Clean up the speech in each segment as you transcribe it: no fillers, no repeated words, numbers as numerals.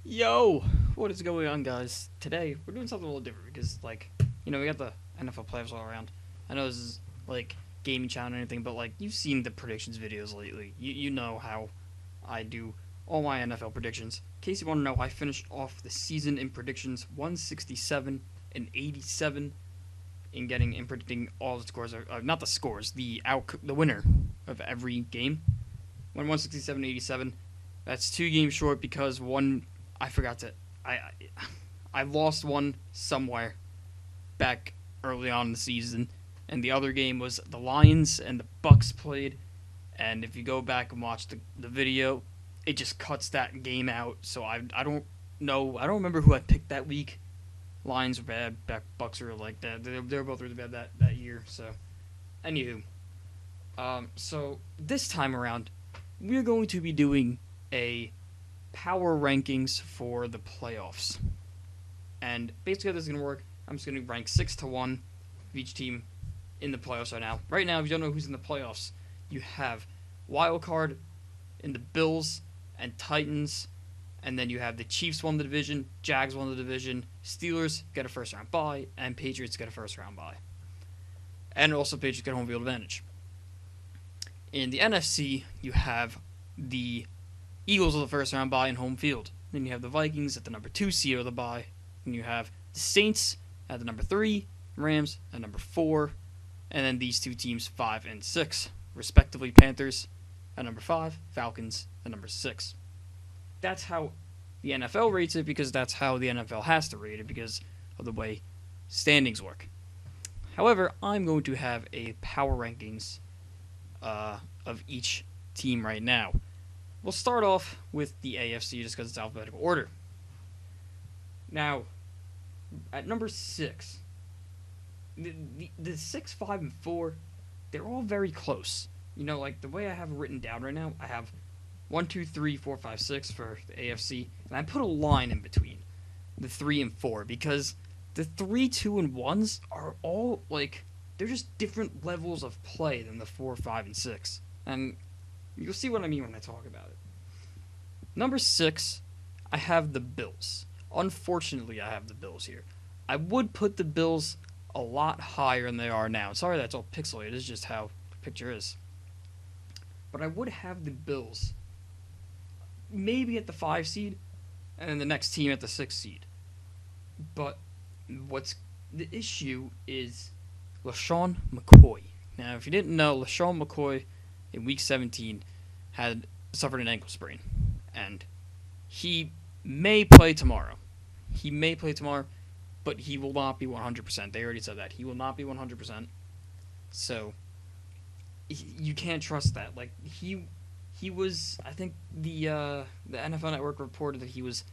Yo, what is going on, guys? Today we're doing something a little different because, we got the NFL playoffs all around. I know this is gaming channel and anything, but you've seen the predictions videos lately. You know how I do all my NFL predictions. In case you want to know, I finished off the season in predictions 167 and 87 in predicting all the scores, not the scores, the winner of every game. Went 167 87. That's 2 games short because one I forgot to. I lost one somewhere back early on in the season, and the other game was the Lions and the Bucks played. And if you go back and watch the video, it just cuts that game out. So I don't know. I don't remember who I picked that week. Lions were bad. Bucks were like that. They were both really bad that year. So, anywho, so this time around, we're going to be doing a power rankings for the playoffs. And basically how this is going to work, I'm just going to rank 6 to 1 of each team in the playoffs right now. Right now, if you don't know who's in the playoffs, you have wild card in the Bills and Titans, and then you have the Chiefs won the division, Jags won the division, Steelers get a first round bye, and Patriots get a first round bye. And also Patriots get home field advantage. In the NFC, you have the Eagles of the first round bye in home field. Then you have the Vikings at the number 2 seed of the bye. Then you have the Saints at the number 3, Rams at number 4, and then these two teams 5 and 6, respectively. Panthers at number 5, Falcons at number 6. That's how the NFL rates it, because that's how the NFL has to rate it because of the way standings work. However, I'm going to have a power rankings of each team right now. We'll start off with the AFC just because it's alphabetical order. Now, at number 6, the 6, 5, and 4, they're all very close. The way I have it written down right now, I have 1, 2, 3, 4, 5, 6 for the AFC, and I put a line in between the 3 and 4 because the 3, 2, and 1s are all they're just different levels of play than the 4, 5, and 6. And you'll see what I mean when I talk about it. Number 6, I have the Bills. Unfortunately, I have the Bills here. I would put the Bills a lot higher than they are now. Sorry that's all pixelated. It's just how the picture is. But I would have the Bills maybe at the 5 seed and then the next team at the 6 seed. But what's the issue is LaShawn McCoy. Now, if you didn't know, LaShawn McCoy in Week 17 had suffered an ankle sprain, and he may play tomorrow. But he will not be 100%. They already said that. He will not be 100%. So, you can't trust that. He was, I think the NFL Network reported that he was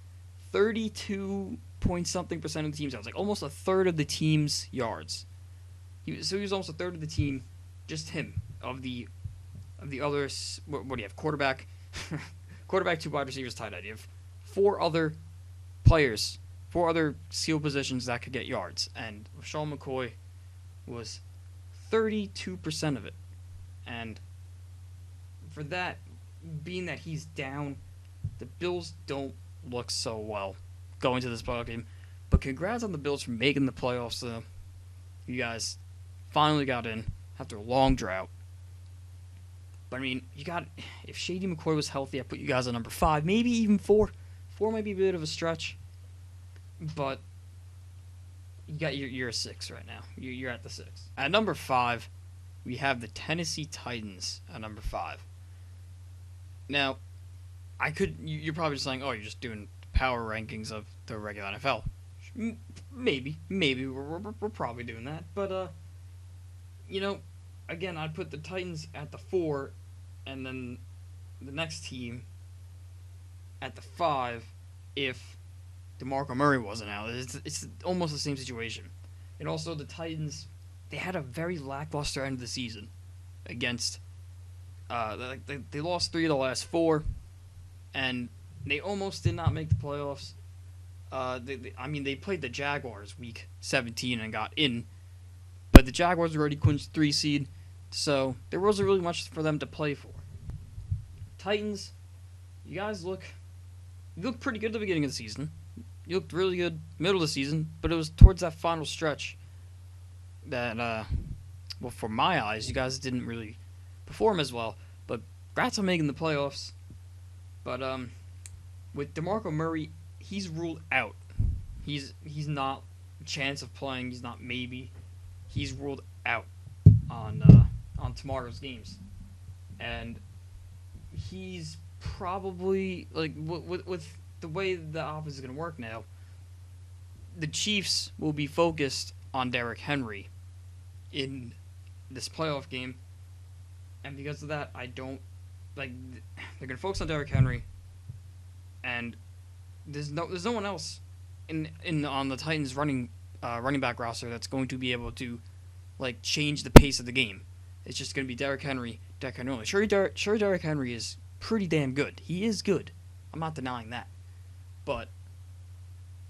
32 point something percent of the team's yards, almost a third of the team's yards. He was almost a third of the team, just him, of the others. What do you have? Quarterback, 2 wide receivers, tight end. You have 4 other players, 4 other skill positions that could get yards, and LaShawn McCoy was 32% of it. And for that, being that he's down, the Bills don't look so well going to this playoff game. But congrats on the Bills for making the playoffs. You guys finally got in after a long drought. But if Shady McCoy was healthy, I put you guys at number 5, maybe even 4. 4 might be a bit of a stretch, but you're a 6 right now. You're at the 6. At number 5, we have the Tennessee Titans at number 5. Now, you're probably just saying, oh, you're just doing power rankings of the regular NFL. Maybe we're probably doing that, but again, I'd put the Titans at the 4, and then the next team at the 5 if DeMarco Murray wasn't out. It's almost the same situation. And also the Titans, they had a very lackluster end of the season against they lost 3 of the last 4, and they almost did not make the playoffs. They played the Jaguars Week 17 and got in, but the Jaguars were already clinched 3 seed, so there wasn't really much for them to play for. Titans, you guys look You looked pretty good at the beginning of the season. You looked really good middle of the season, but it was towards that final stretch that, well, for my eyes, you guys didn't really perform as well. But congrats on making the playoffs. But with DeMarco Murray, he's ruled out. He's not a chance of playing. He's not maybe. He's ruled out on tomorrow's games, and he's probably like with the way the offense is going to work now. The Chiefs will be focused on Derrick Henry in this playoff game, and because of that, I don't like. They're going to focus on Derrick Henry, and there's no one else in on the Titans running back roster that's going to be able to like change the pace of the game. It's just going to be Derrick Henry only. Sure, Derrick Henry is pretty damn good. He is good. I'm not denying that, but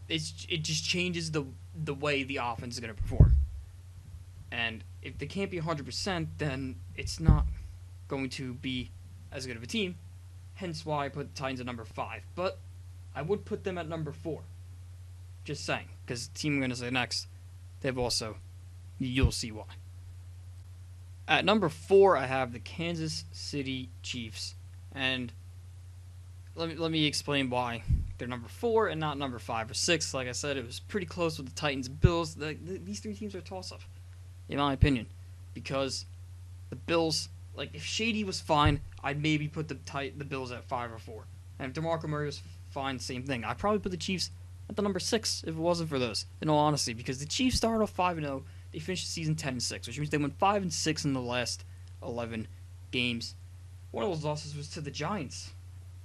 it just changes the way the offense is going to perform. And if they can't be 100%, then it's not going to be as good of a team. Hence why I put the Titans at number 5. But I would put them at number 4. Just saying, because the team I'm going to say next, they've also, you'll see why. At number 4, I have the Kansas City Chiefs, and let me explain why they're number 4 and not number 5 or 6. Like I said, it was pretty close with the Titans and Bills. These three teams are a toss-up, in my opinion, because the Bills, like if Shady was fine, I'd maybe put the Bills at 5 or 4, and if DeMarco Murray was fine, same thing. I'd probably put the Chiefs at the number 6 if it wasn't for those, in all honesty, because the Chiefs started off 5-0. They finished the season 10-6, which means they went 5-6 in the last 11 games. One of those losses was to the Giants.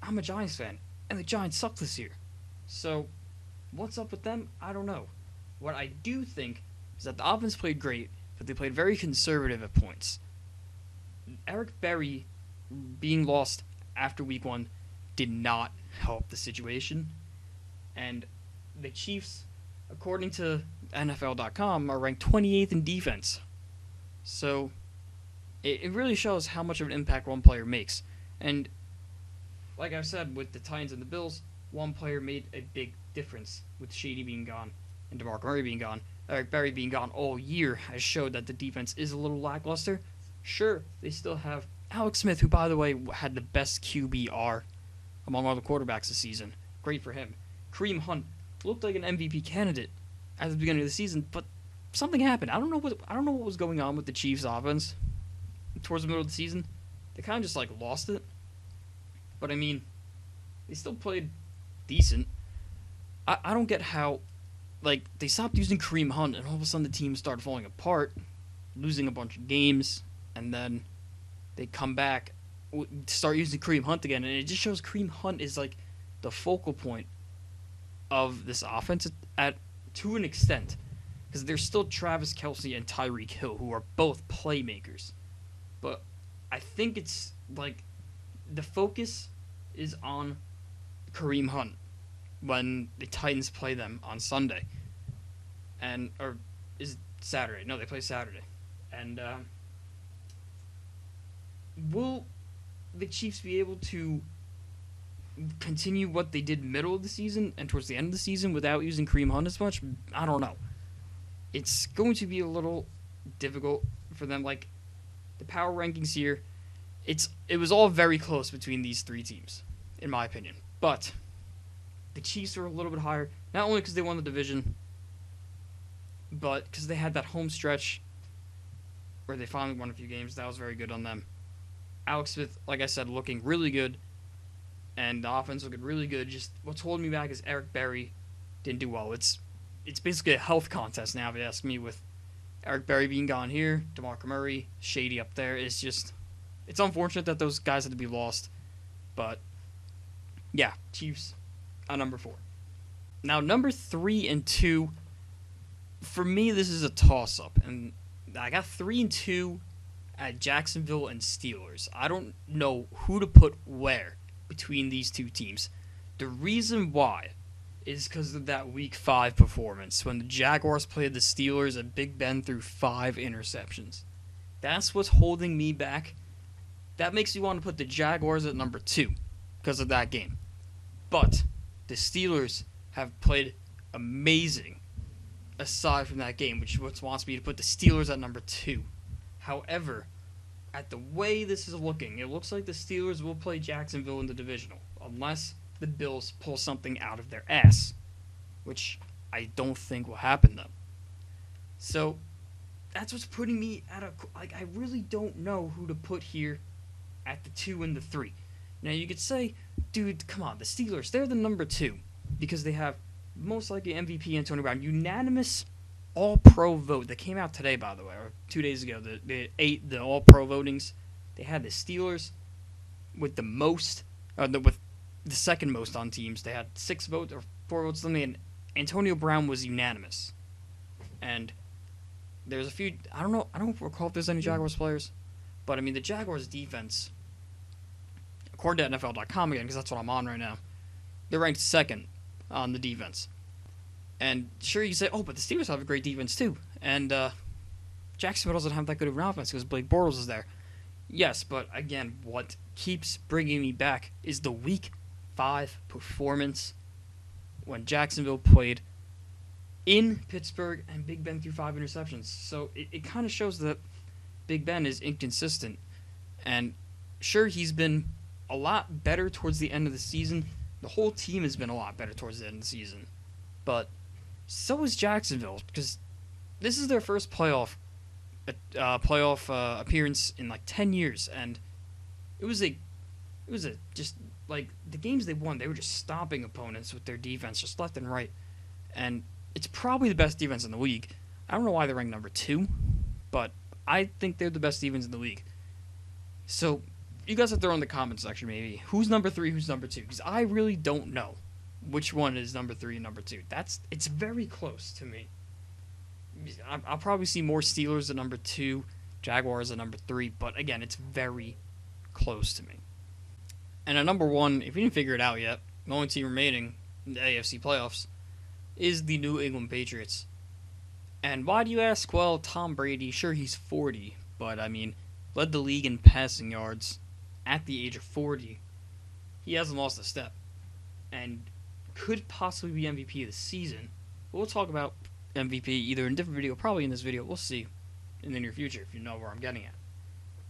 I'm a Giants fan, and the Giants suck this year. So, what's up with them? I don't know. What I do think is that the offense played great, but they played very conservative at points. Eric Berry being lost after week 1 did not help the situation, and the Chiefs, according to NFL.com, are ranked 28th in defense. So it really shows how much of an impact one player makes. And like I said, with the Titans and the Bills, one player made a big difference with Shady being gone and DeMarco Murray being gone. Eric Berry being gone all year has showed that the defense is a little lackluster. Sure, they still have Alex Smith, who, by the way, had the best QBR among all the quarterbacks this season. Great for him. Kareem Hunt looked like an MVP candidate at the beginning of the season, but something happened. I don't know what was going on with the Chiefs' offense towards the middle of the season. They kind of just like lost it. But I mean, they still played decent. I don't get how, like, they stopped using Kareem Hunt, and all of a sudden the team started falling apart, losing a bunch of games, and then they come back, start using Kareem Hunt again, and it just shows Kareem Hunt is like the focal point of this offense to an extent, because there's still Travis Kelce and Tyreek Hill, who are both playmakers. But I think it's like the focus is on Kareem Hunt when the Titans play them on Sunday, or is it Saturday? No, they play Saturday. And will the Chiefs be able to continue what they did middle of the season and towards the end of the season without using Kareem Hunt as much? I don't know. It's going to be a little difficult for them. Like, the power rankings here, it was all very close between these three teams, in my opinion. But the Chiefs are a little bit higher, not only because they won the division, but because they had that home stretch where they finally won a few games. That was very good on them. Alex Smith, like I said, looking really good, and the offense looking really good. Just what's holding me back is Eric Berry didn't do well. It's basically a health contest now, if you ask me, with Eric Berry being gone here, DeMarco Murray, Shady up there. It's unfortunate that those guys had to be lost. But, yeah, Chiefs on number 4. Now, number 3 and 2, for me, this is a toss-up. And I got 3 and 2 at Jacksonville and Steelers. I don't know who to put where between these two teams. The reason why is because of that Week 5 performance when the Jaguars played the Steelers and Big Ben threw 5 interceptions. That's what's holding me back. That makes me want to put the Jaguars at number 2 because of that game. But the Steelers have played amazing aside from that game, which wants me to put the Steelers at number 2. However, at the way this is looking, it looks like the Steelers will play Jacksonville in the divisional, unless the Bills pull something out of their ass, which I don't think will happen though. So that's what's putting me at a I really don't know who to put here at the 2 and the 3. Now you could say, dude, come on, the Steelers, they're the number 2 because they have most likely MVP Antonio Brown, unanimous All-Pro vote that came out today, by the way, or 2 days ago. The All-Pro votings, they had the Steelers with the most, with the second most on teams. They had 6 votes or 4 votes, something, and Antonio Brown was unanimous. And there's a few, I don't recall if there's any Jaguars players, but I mean the Jaguars defense, according to NFL.com again, because that's what I'm on right now, they're ranked 2nd on the defense. And sure, you say, oh, but the Steelers have a great defense too. And Jacksonville doesn't have that good of an offense because Blake Bortles is there. Yes, but again, what keeps bringing me back is the Week 5 performance when Jacksonville played in Pittsburgh and Big Ben threw 5 interceptions. So it kind of shows that Big Ben is inconsistent. And sure, he's been a lot better towards the end of the season. The whole team has been a lot better towards the end of the season. But so is Jacksonville, because this is their first playoff appearance in like 10 years, and it was just like the games they won, they were just stomping opponents with their defense just left and right, and it's probably the best defense in the league. I don't know why they're ranked number 2, but I think they're the best defense in the league. So you guys have to throw in the comment section maybe who's number 3, who's number 2, because I really don't know which one is number 3 and number 2. It's very close to me. I'll probably see more Steelers at number 2, Jaguars at number 3, but again, it's very close to me. And at number 1, if you didn't figure it out yet, the only team remaining in the AFC playoffs is the New England Patriots. And why do you ask? Well, Tom Brady, sure, he's 40, but I mean, led the league in passing yards at the age of 40. He hasn't lost a step, and could possibly be MVP of the season. But we'll talk about MVP either in a different video, probably in this video. We'll see in the near future if you know where I'm getting at.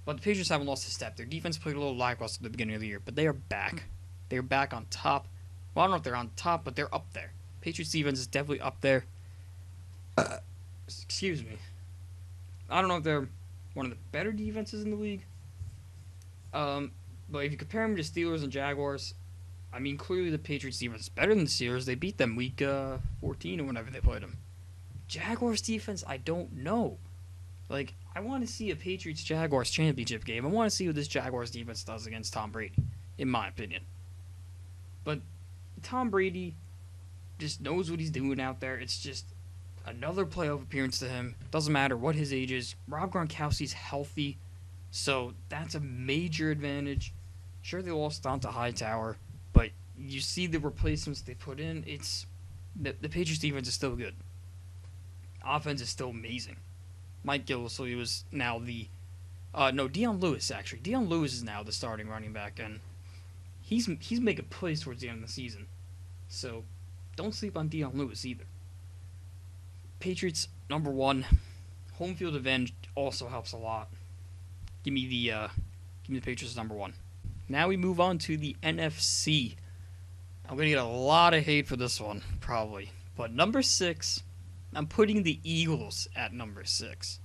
But the Patriots haven't lost a step. Their defense played a little lackluster at the beginning of the year, but they are back. They are back on top. Well, I don't know if they're on top, but they're up there. Patriots defense is definitely up there. Excuse me. I don't know if they're one of the better defenses in the league. But if you compare them to Steelers and Jaguars, I mean, clearly the Patriots defense is better than the Steelers. They beat them week 14 or whenever they played them. Jaguars defense, I don't know. Like, I want to see a Patriots-Jaguars championship game. I want to see what this Jaguars defense does against Tom Brady, in my opinion. But Tom Brady just knows what he's doing out there. It's just another playoff appearance to him. Doesn't matter what his age is. Rob Gronkowski's healthy, so that's a major advantage. Sure, they lost Donta Hightower, but you see the replacements they put in. It's the Patriots defense is still good. Offense is still amazing. Mike Gillislee was now Dion Lewis, actually. Dion Lewis is now the starting running back, and he's making plays towards the end of the season. So don't sleep on Dion Lewis either. Patriots, number 1. Home field advantage also helps a lot. Give me the Patriots number 1. Now we move on to the NFC. I'm going to get a lot of hate for this one, probably. But number 6, I'm putting the Eagles at number 6.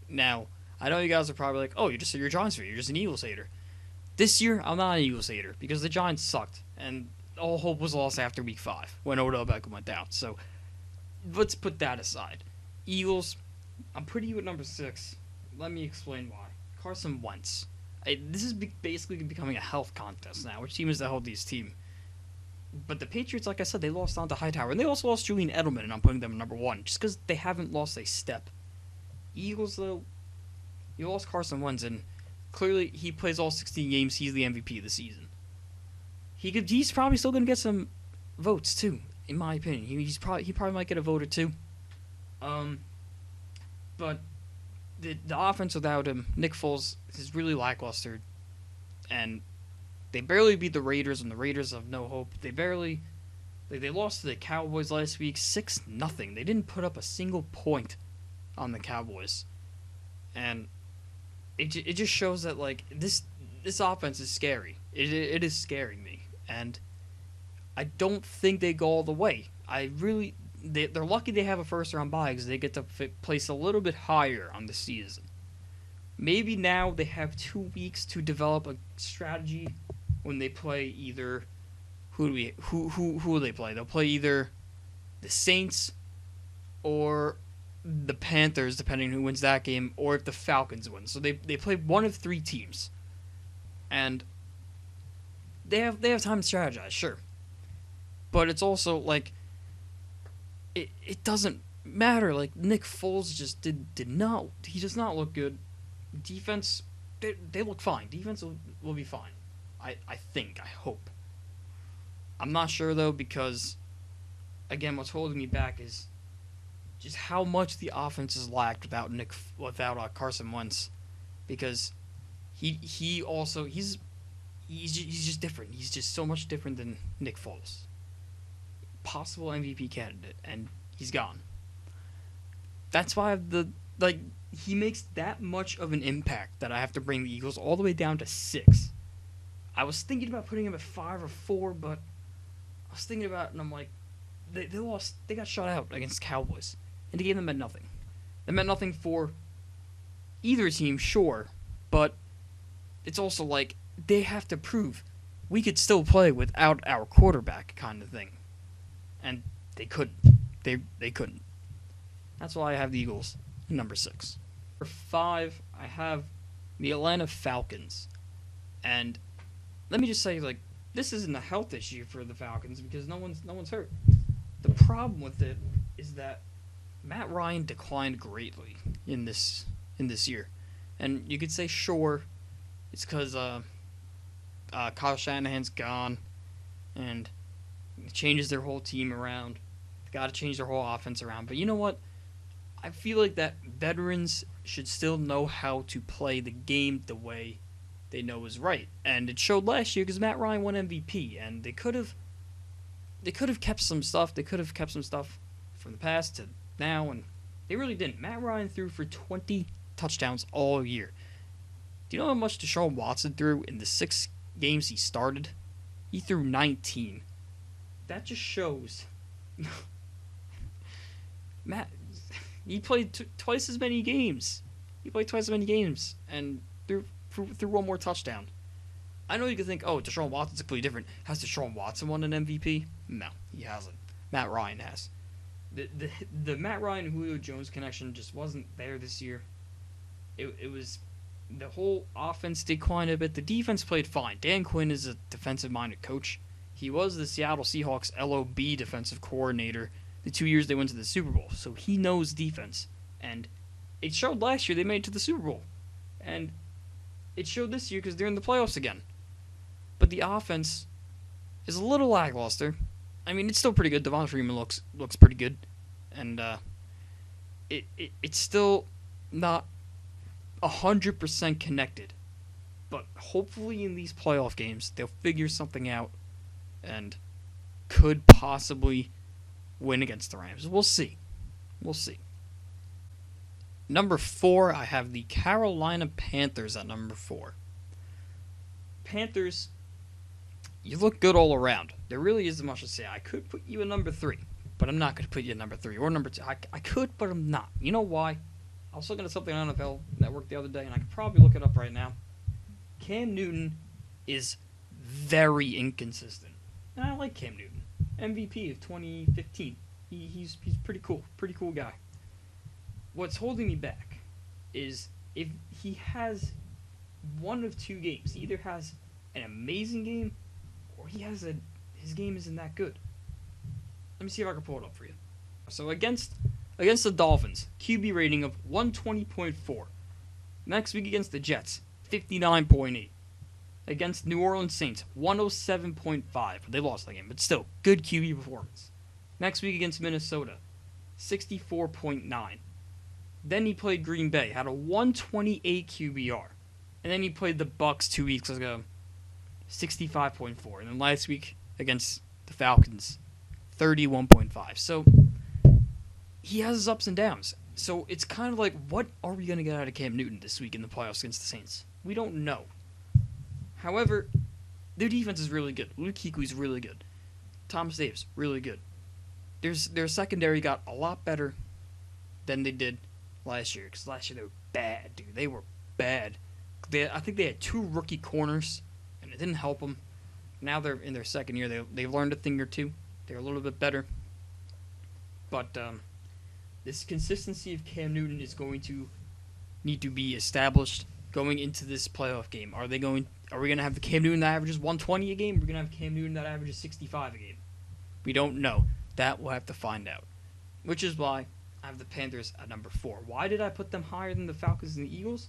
Now, I know you guys are probably like, oh, you're a Giants fan. You're just an Eagles hater. This year, I'm not an Eagles hater because the Giants sucked. And all hope was lost after week 5 when Odell Beckham went down. So let's put that aside. Eagles, I'm putting you at number 6. Let me explain why. Carson Wentz. This is basically becoming a health contest now. Which team is the healthiest team? But the Patriots, like I said, they lost Donta Hightower. And they also lost Julian Edelman, and I'm putting them at number 1. Just because they haven't lost a step. Eagles, though, you lost Carson Wentz, and clearly he plays all 16 games. He's the MVP of the season. He's probably still going to get some votes, too, in my opinion. He probably might get a vote or two. But the offense without him, Nick Foles, is really lackluster. And they barely beat the Raiders, and the Raiders have no hope. They barely Like, they lost to the Cowboys last week 6-0. They didn't put up a single point on the Cowboys. And it just shows that, like, this offense is scary. It is scaring me. And I don't think they go all the way. They're lucky they have a first round bye because they get to place a little bit higher on the season. Maybe now they have 2 weeks to develop a strategy when they play either who will they play? They'll play either the Saints or the Panthers, depending on who wins that game, or if the Falcons win. So they play one of 3 teams, and they have time to strategize, sure. But it's also like it doesn't matter. Like, Nick Foles just did not. He does not look good. Defense, they look fine. Defense will be fine. I think. I hope. I'm not sure though, because again, what's holding me back is just how much the offense is lacked without Carson Wentz, because he's just different. He's just so much different than Nick Foles. Possible MVP candidate, and he's gone. That's why he makes that much of an impact that I have to bring the Eagles all the way down to 6. I was thinking about putting him at 5 or 4, but I was thinking about it, and I'm like, they lost. They got shut out against the Cowboys, and the game meant nothing. It meant nothing for either team, sure, but it's also like they have to prove we could still play without our quarterback, kind of thing, and they couldn't. They couldn't. That's why I have the Eagles in number 6. For 5, I have the Atlanta Falcons, and let me just say, like, this isn't a health issue for the Falcons because no one's hurt. The problem with it is that Matt Ryan declined greatly in this year, and you could say sure, it's because Kyle Shanahan's gone, and it changes their whole team around. They got to change their whole offense around. But you know what? I feel like that veterans should still know how to play the game the way they know is right, and it showed last year because Matt Ryan won MVP, and they could have kept some stuff. They could have kept some stuff from the past to now, and they really didn't. Matt Ryan threw for 20 touchdowns all year. Do you know how much Deshaun Watson threw in the 6 games he started? He threw 19. That just shows. Matt, he played twice as many games. And threw one more touchdown. I know you could think, oh, Deshaun Watson's completely different. Has Deshaun Watson won an MVP? No, he hasn't. Matt Ryan has. The Matt Ryan and Julio Jones connection just wasn't there this year. It was the whole offense declined a bit. The defense played fine. Dan Quinn is a defensive-minded coach. He was the Seattle Seahawks LOB defensive coordinator the 2 years they went to the Super Bowl, so he knows defense. And it showed last year they made it to the Super Bowl. And it showed this year because they're in the playoffs again. But the offense is a little lackluster. I mean, it's still pretty good. Devon Freeman looks pretty good. And it's still not 100% connected. But hopefully in these playoff games, they'll figure something out and could possibly win against the Rams. We'll see. Number 4, I have the Carolina Panthers at number 4. Panthers, you look good all around. There really isn't much to say. I could put you at number 3, but I'm not going to put you at number 3 or number 2. I could, but I'm not. You know why? I was looking at something on NFL Network the other day, and I could probably look it up right now. Cam Newton is very inconsistent. And I like Cam Newton. MVP of 2015. He's pretty cool. Pretty cool guy. What's holding me back is if he has one of 2 games. He either has an amazing game or his game isn't that good. Let me see if I can pull it up for you. So against the Dolphins, QB rating of 120.4. Next week against the Jets, 59.8. Against New Orleans Saints, 107.5. They lost that game, but still, good QB performance. Next week against Minnesota, 64.9. Then he played Green Bay, had a 128 QBR. And then he played the Bucks 2 weeks ago, 65.4. And then last week against the Falcons, 31.5. So he has his ups and downs. So it's kind of like, what are we going to get out of Cam Newton this week in the playoffs against the Saints? We don't know. However, their defense is really good. Luke Kuechly's really good. Thomas Davis, really good. Their secondary got a lot better than they did last year. Because last year they were bad, dude. They were bad. I think they had 2 rookie corners, and it didn't help them. Now they're in their second year. They've learned a thing or two. They're a little bit better. But this consistency of Cam Newton is going to need to be established going into this playoff game. Are we going to have the Cam Newton that averages 120 a game? Or are we going to have Cam Newton that averages 65 a game? We don't know. That we'll have to find out. Which is why I have the Panthers at number 4. Why did I put them higher than the Falcons and the Eagles?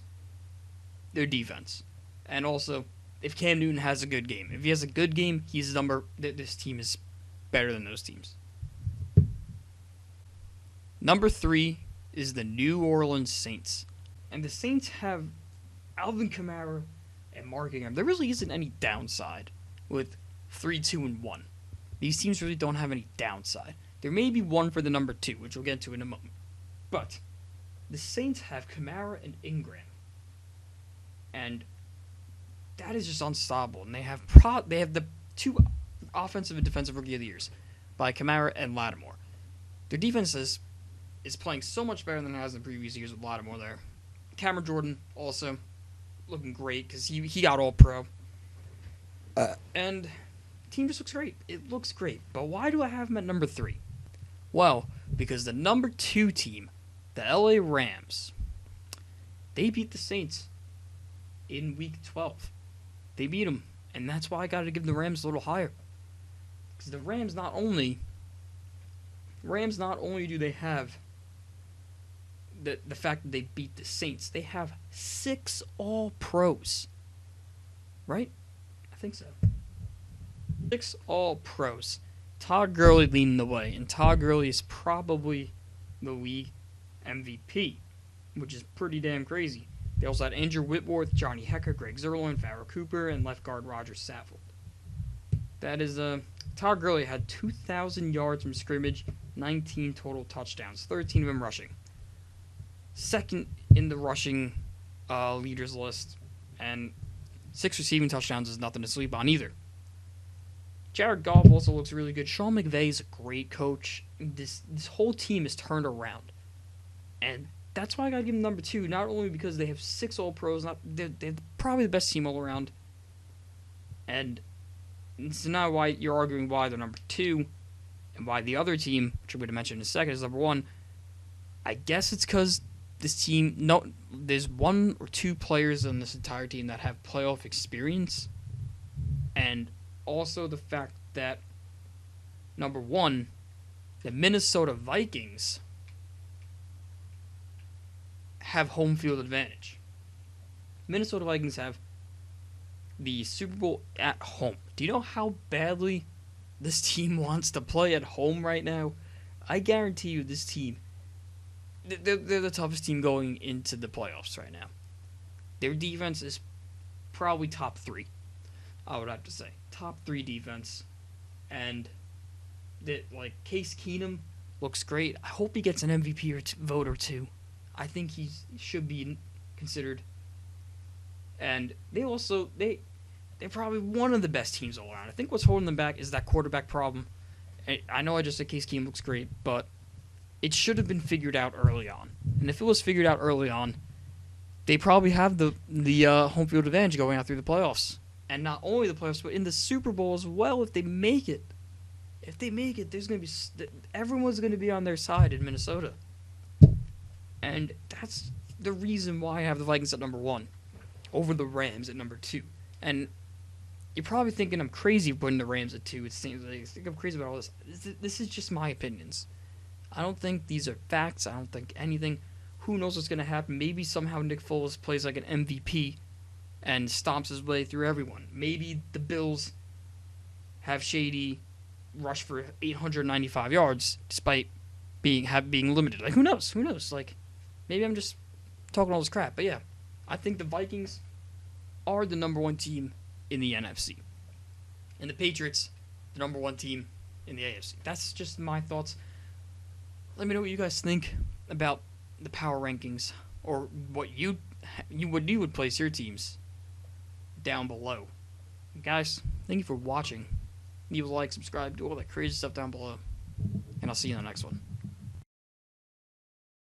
Their defense. And also, if Cam Newton has a good game. If he has a good game, this team is better than those teams. Number 3 is the New Orleans Saints. And the Saints have Alvin Kamara and Mark Ingram. There really isn't any downside with 3-2-1. These teams really don't have any downside. There may be one for the number 2, which we'll get to in a moment. But the Saints have Kamara and Ingram. And that is just unstoppable. And they have the 2 offensive and defensive rookie of the years by Kamara and Lattimore. Their defense is playing so much better than it has in the previous years with Lattimore there. Cameron Jordan also looking great because he got all pro. And the team just looks great. It looks great. But why do I have them at number 3? Well, because the number 2 team, the LA Rams, they beat the Saints in week 12. They beat them. And that's why I got to give the Rams a little higher. Because the Rams not only do they have the fact that they beat the Saints, they have 6 All-Pros. Right? I think so. 6 All-Pros. Todd Gurley leading the way, and Todd Gurley is probably the league MVP, which is pretty damn crazy. They also had Andrew Whitworth, Johnny Hecker, Greg Zerline, Farrell Cooper, and left guard Roger Saffold. That is, Todd Gurley had 2,000 yards from scrimmage, 19 total touchdowns, 13 of them rushing. Second in the rushing leaders list, and 6 receiving touchdowns is nothing to sleep on either. Jared Goff also looks really good. Sean McVay is a great coach. This whole team is turned around. And that's why I got to give them number 2, not only because they have 6 All-Pros, they're probably the best team all around. And so now why you're arguing why they're number 2 and why the other team, which I'm going to mention in a second, is number 1. I guess it's because this team, there's 1 or 2 players on this entire team that have playoff experience. And also the fact that, number 1, the Minnesota Vikings have home field advantage. Minnesota Vikings have the Super Bowl at home. Do you know how badly this team wants to play at home right now? I guarantee you this team, they're the toughest team going into the playoffs right now. Their defense is probably top 3, I would have to say. Top 3 defense. And Case Keenum looks great. I hope he gets an MVP vote or 2. I think he should be considered. And they're probably one of the best teams all around. I think what's holding them back is that quarterback problem. I know I just said Case Keenum looks great, but it should have been figured out early on. And if it was figured out early on, they probably have the home field advantage going out through the playoffs. And not only the playoffs, but in the Super Bowl as well if they make it. If they make it, everyone's going to be on their side in Minnesota. And that's the reason why I have the Vikings at number 1 over the Rams at number 2. And you're probably thinking I'm crazy putting the Rams at 2. It seems like I think I'm crazy about all this. This is just my opinions. I don't think these are facts. I don't think anything. Who knows what's going to happen? Maybe somehow Nick Foles plays like an MVP and stomps his way through everyone. Maybe the Bills have Shady rush for 895 yards despite being limited. Who knows? Maybe I'm just talking all this crap. But yeah, I think the Vikings are the number 1 team in the NFC. And the Patriots, the number 1 team in the AFC. That's just my thoughts. Let me know what you guys think about the power rankings, or what you would place your teams down below. Guys, thank you for watching. Leave a like, subscribe, do all that crazy stuff down below, and I'll see you in the next one.